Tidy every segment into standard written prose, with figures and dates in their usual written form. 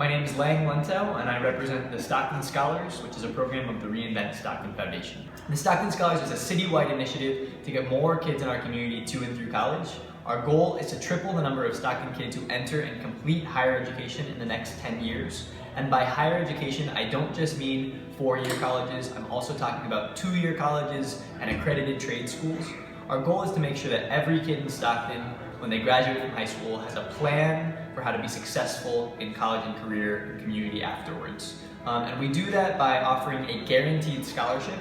My name is Lang Lentau, and I represent the Stockton Scholars, which is a program of the Reinvent Stockton Foundation. The Stockton Scholars is a citywide initiative to get more kids in our community to and through college. Our goal is to triple the number of Stockton kids who enter and complete higher education in the next 10 years. And by higher education, I don't just mean 4-year colleges, I'm also talking about 2-year colleges and accredited trade schools. Our goal is to make sure that every kid in Stockton, when they graduate from high school, has a plan for how to be successful in college and career and community afterwards. And we do that by offering a guaranteed scholarship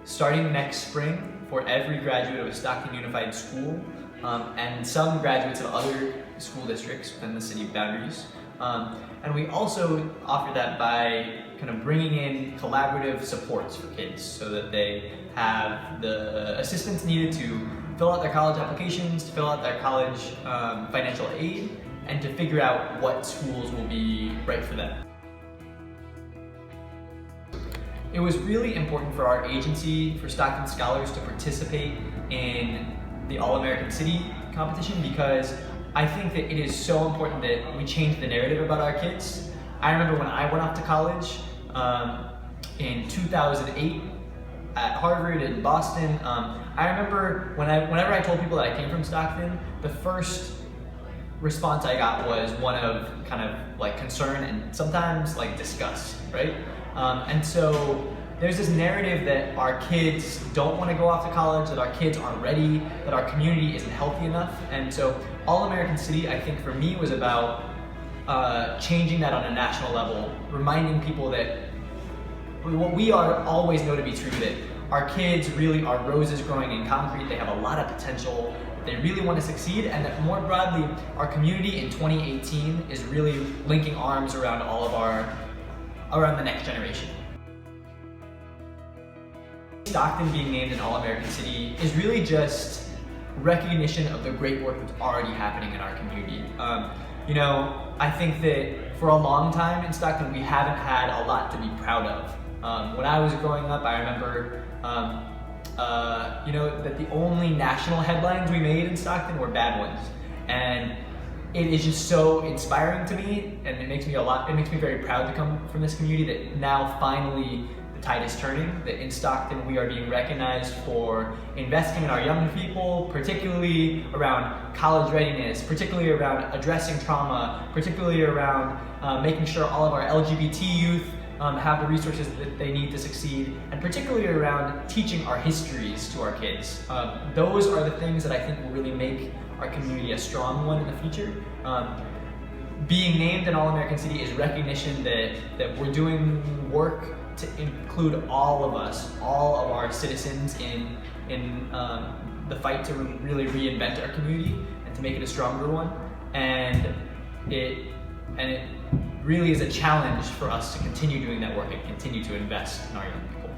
starting next spring for every graduate of a Stockton Unified School and some graduates of other school districts within the city boundaries. And we also offer that by kind of bringing in collaborative supports for kids so that they have the assistance needed to fill out their college applications, to fill out their college financial aid, and to figure out what schools will be right for them. It was really important for our agency, for Stockton Scholars, to participate in the All-American City competition because I think that it is so important that we change the narrative about our kids. I remember when I went off to college in 2008 at Harvard in Boston. I remember whenever I told people that I came from Stockton, the first response I got was one of kind of like concern and sometimes like disgust, right? And so there's this narrative that our kids don't want to go off to college, that our kids aren't ready, that our community isn't healthy enough. And so All-American City, I think for me, was about changing that on a national level, reminding people that what we always know to be true, that our kids really are roses growing in concrete, they have a lot of potential, they really want to succeed, and that more broadly, our community in 2018 is really linking arms around around the next generation. Stockton being named an All-American City is really just recognition of the great work that's already happening in our community. I think that for a long time in Stockton, we haven't had a lot to be proud of. When I was growing up, I remember that the only national headlines we made in Stockton were bad ones. And it is just so inspiring to me, and it makes me very proud to come from this community that now finally the tide is turning, that in Stockton we are being recognized for investing in our young people, particularly around college readiness, particularly around addressing trauma, particularly around making sure all of our LGBT youth have the resources that they need to succeed, and particularly around teaching our histories to our kids. Those are the things that I think will really make our community a strong one in the future. Being named an All-American City is recognition that we're doing work to include all of us, all of our citizens in the fight to really reinvent our community and to make it a stronger one. And it really is a challenge for us to continue doing that work and continue to invest in our young people.